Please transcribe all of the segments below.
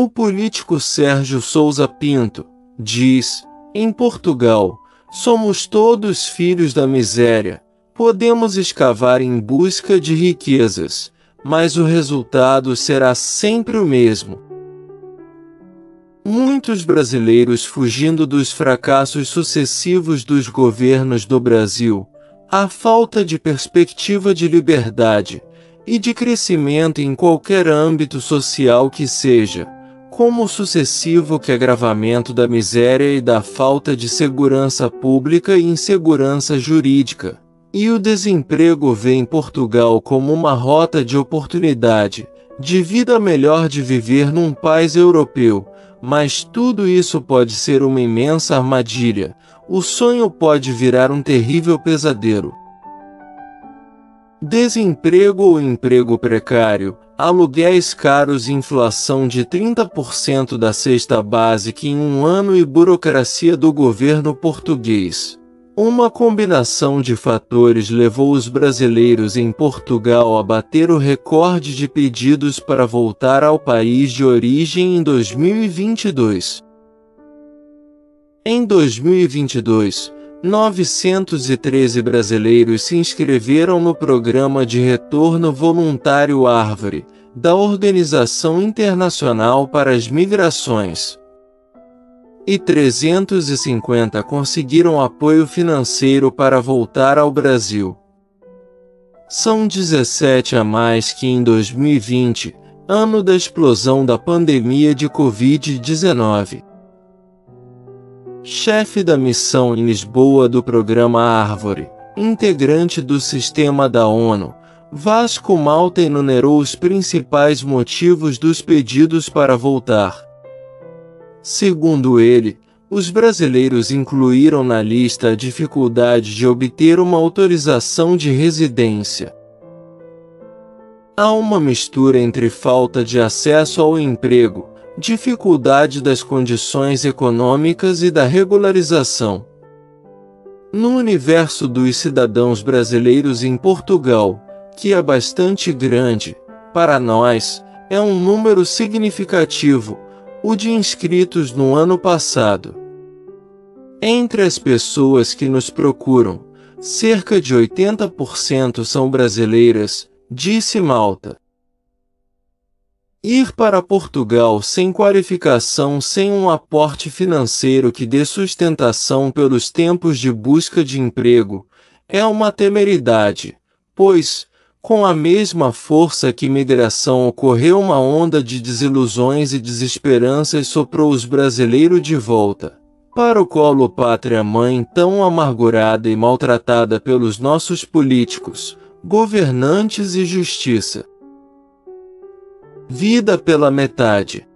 O político Sérgio Souza Pinto diz: em Portugal, somos todos filhos da miséria. Podemos escavar em busca de riquezas, mas o resultado será sempre o mesmo. Muitos brasileiros fugindo dos fracassos sucessivos dos governos do Brasil, a falta de perspectiva de liberdade e de crescimento em qualquer âmbito social que seja, como o sucessivo agravamento da miséria e da falta de segurança pública e insegurança jurídica. E o desemprego vê em Portugal como uma rota de oportunidade, de vida melhor de viver num país europeu, mas tudo isso pode ser uma imensa armadilha, o sonho pode virar um terrível pesadelo. Desemprego ou emprego precário, aluguéis caros e inflação de 30% da cesta básica em um ano e burocracia do governo português. Uma combinação de fatores levou os brasileiros em Portugal a bater o recorde de pedidos para voltar ao país de origem em 2022. Em 2022, 913 brasileiros se inscreveram no Programa de Retorno Voluntário Árvore, da Organização Internacional para as Migrações. E 350 conseguiram apoio financeiro para voltar ao Brasil. São 17 a mais que em 2020, ano da explosão da pandemia de Covid-19. Chefe da missão em Lisboa do Programa Árvore, integrante do sistema da ONU, Vasco Malta enumerou os principais motivos dos pedidos para voltar. Segundo ele, os brasileiros incluíram na lista a dificuldade de obter uma autorização de residência. Há uma mistura entre falta de acesso ao emprego, dificuldade das condições econômicas e da regularização. No universo dos cidadãos brasileiros em Portugal, que é bastante grande, para nós, é um número significativo, o de inscritos no ano passado. Entre as pessoas que nos procuram, cerca de 80% são brasileiras, disse Malta. Ir para Portugal sem qualificação, sem um aporte financeiro que dê sustentação pelos tempos de busca de emprego, é uma temeridade, pois, com a mesma força que migração ocorreu uma onda de desilusões e desesperanças soprou os brasileiros de volta para o colo pátria-mãe tão amargurada e maltratada pelos nossos políticos, governantes e justiça. Vida pela metade.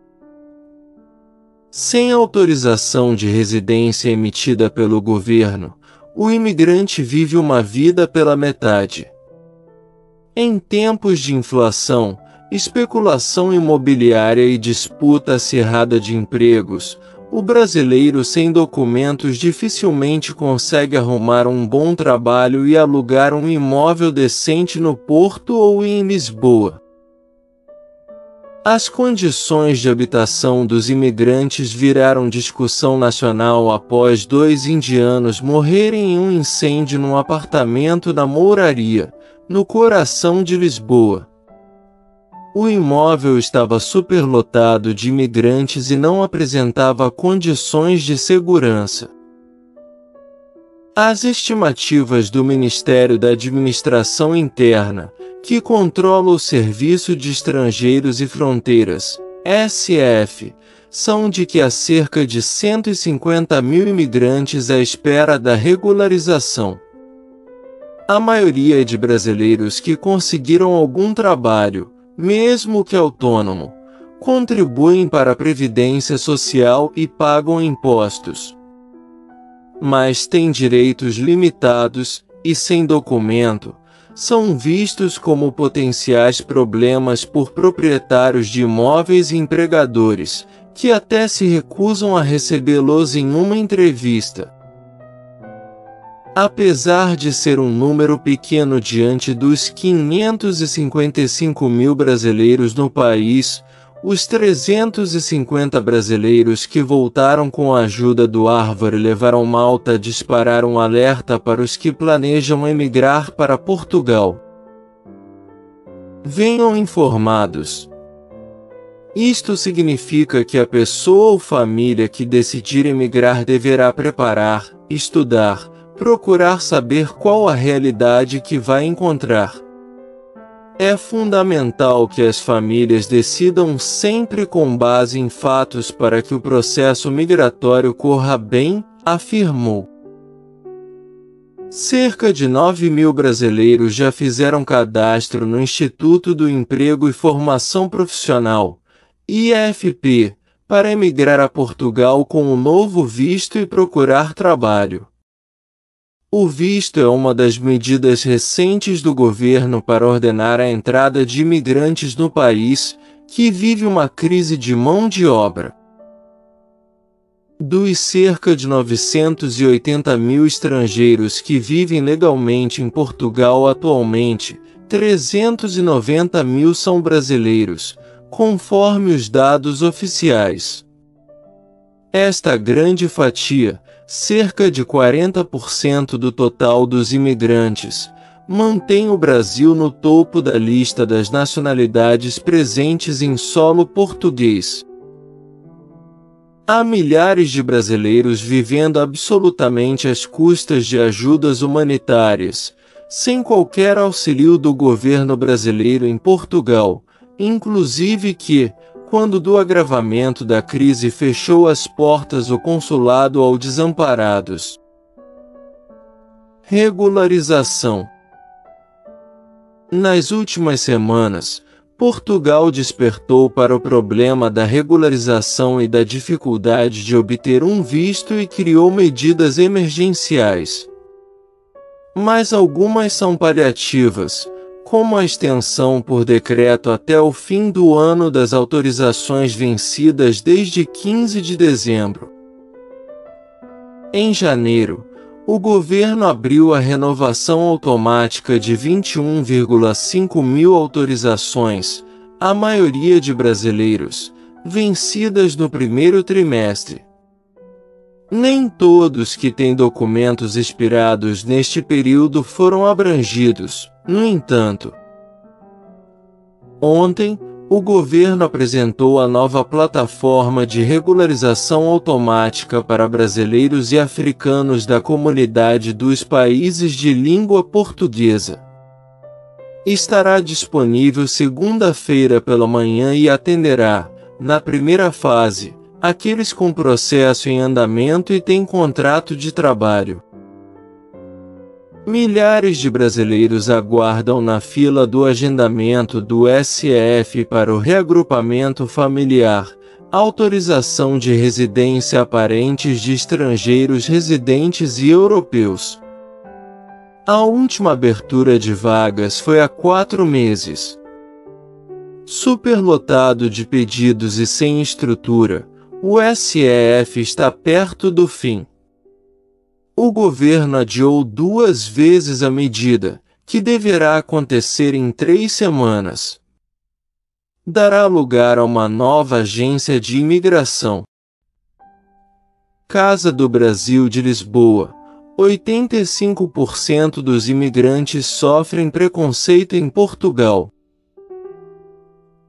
Sem autorização de residência emitida pelo governo, o imigrante vive uma vida pela metade. Em tempos de inflação, especulação imobiliária e disputa acirrada de empregos, o brasileiro sem documentos dificilmente consegue arrumar um bom trabalho e alugar um imóvel decente no Porto ou em Lisboa. As condições de habitação dos imigrantes viraram discussão nacional após 2 indianos morrerem em um incêndio num apartamento na Mouraria, no coração de Lisboa. O imóvel estava superlotado de imigrantes e não apresentava condições de segurança. As estimativas do Ministério da Administração Interna, que controla o Serviço de Estrangeiros e Fronteiras, SF, são de que há cerca de 150 mil imigrantes à espera da regularização. A maioria é de brasileiros que conseguiram algum trabalho, mesmo que autônomo, contribuem para a Previdência Social e pagam impostos. Mas têm direitos limitados e, sem documento, são vistos como potenciais problemas por proprietários de imóveis e empregadores, que até se recusam a recebê-los em uma entrevista. Apesar de ser um número pequeno diante dos 555 mil brasileiros no país, Os 350 brasileiros que voltaram com a ajuda do Arvor levaram Malta a disparar um alerta para os que planejam emigrar para Portugal. Venham informados. Isto significa que a pessoa ou família que decidir emigrar deverá preparar, estudar, procurar saber qual a realidade que vai encontrar. É fundamental que as famílias decidam sempre com base em fatos para que o processo migratório corra bem, afirmou. Cerca de 9.000 brasileiros já fizeram cadastro no Instituto do Emprego e Formação Profissional, IFP, para emigrar a Portugal com o novo visto e procurar trabalho. O visto é uma das medidas recentes do governo para ordenar a entrada de imigrantes no país, que vive uma crise de mão de obra. Dos cerca de 980.000 estrangeiros que vivem legalmente em Portugal atualmente, 390.000 são brasileiros, conforme os dados oficiais. Esta grande fatia, cerca de 40% do total dos imigrantes, mantém o Brasil no topo da lista das nacionalidades presentes em solo português. Há milhares de brasileiros vivendo absolutamente às custas de ajudas humanitárias, sem qualquer auxílio do governo brasileiro em Portugal, inclusive que, quando do agravamento da crise fechou as portas o consulado aos desamparados. Regularização. Nas últimas semanas, Portugal despertou para o problema da regularização e da dificuldade de obter um visto e criou medidas emergenciais. Mas algumas são paliativas, como a extensão por decreto até o fim do ano das autorizações vencidas desde 15 de dezembro. Em janeiro, o governo abriu a renovação automática de 21,5 mil autorizações, a maioria de brasileiros, vencidas no primeiro trimestre. Nem todos que têm documentos expirados neste período foram abrangidos, no entanto. Ontem, o governo apresentou a nova plataforma de regularização automática para brasileiros e africanos da comunidade dos países de língua portuguesa. Estará disponível segunda-feira pela manhã e atenderá, na primeira fase, aqueles com processo em andamento e têm contrato de trabalho. Milhares de brasileiros aguardam na fila do agendamento do SEF para o reagrupamento familiar, autorização de residência a parentes de estrangeiros residentes e europeus. A última abertura de vagas foi há 4 meses. Superlotado de pedidos e sem estrutura, o SEF está perto do fim. O governo adiou 2 vezes a medida, que deverá acontecer em 3 semanas. Dará lugar a uma nova agência de imigração. Casa do Brasil de Lisboa. 85% dos imigrantes sofrem preconceito em Portugal.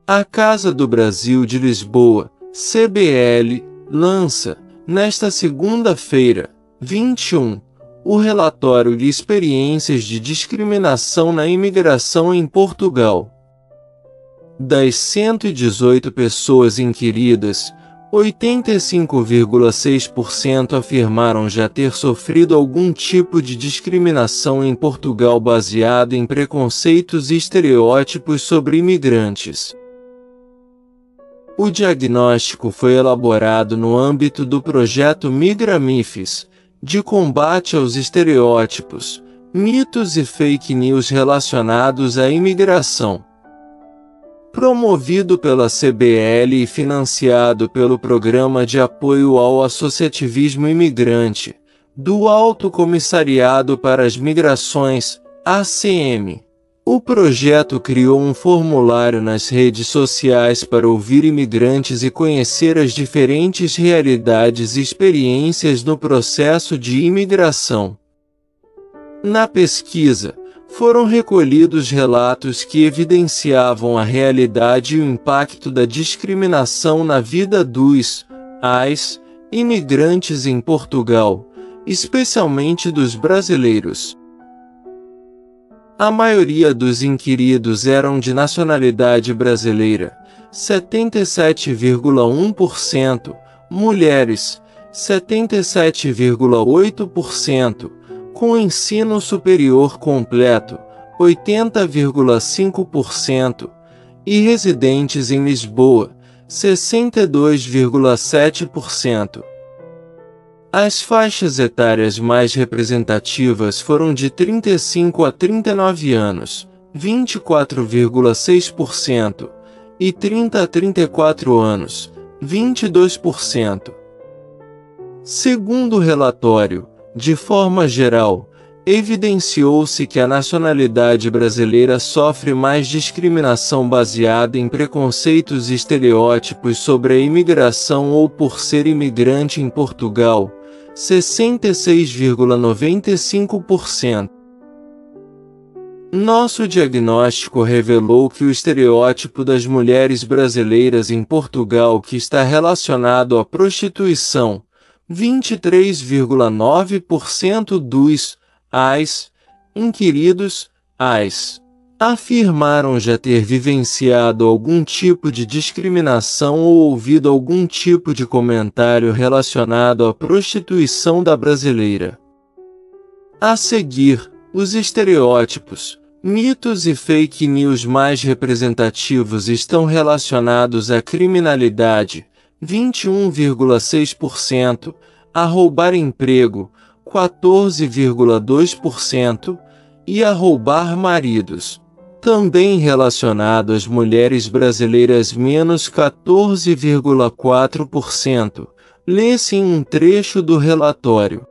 A Casa do Brasil de Lisboa, CBL, lança, nesta segunda-feira, 21, o relatório de experiências de discriminação na imigração em Portugal. Das 118 pessoas inquiridas, 85,6% afirmaram já ter sofrido algum tipo de discriminação em Portugal baseado em preconceitos e estereótipos sobre imigrantes. O diagnóstico foi elaborado no âmbito do projeto Migramifes, de combate aos estereótipos, mitos e fake news relacionados à imigração. Promovido pela CBL e financiado pelo Programa de Apoio ao Associativismo Imigrante, do Alto Comissariado para as Migrações, ACM, O projeto criou um formulário nas redes sociais para ouvir imigrantes e conhecer as diferentes realidades e experiências no processo de imigração. Na pesquisa, foram recolhidos relatos que evidenciavam a realidade e o impacto da discriminação na vida dos imigrantes em Portugal, especialmente dos brasileiros. A maioria dos inquiridos eram de nacionalidade brasileira, 77,1%, mulheres, 77,8%, com ensino superior completo, 80,5%, e residentes em Lisboa, 62,7%. As faixas etárias mais representativas foram de 35 a 39 anos, 24,6%, e 30 a 34 anos, 22%. Segundo o relatório, de forma geral, evidenciou-se que a nacionalidade brasileira sofre mais discriminação baseada em preconceitos e estereótipos sobre a imigração ou por ser imigrante em Portugal, 66,95%. Nosso diagnóstico revelou que o estereótipo das mulheres brasileiras em Portugal que está relacionado à prostituição, 23,9% dos inquiridos afirmaram já ter vivenciado algum tipo de discriminação ou ouvido algum tipo de comentário relacionado à prostituição da brasileira. A seguir, os estereótipos, mitos e fake news mais representativos estão relacionados à criminalidade, 21,6%, a roubar emprego, 14,2%, e a roubar maridos, também relacionado às mulheres brasileiras, menos 14,4%. Lê-se em um trecho do relatório.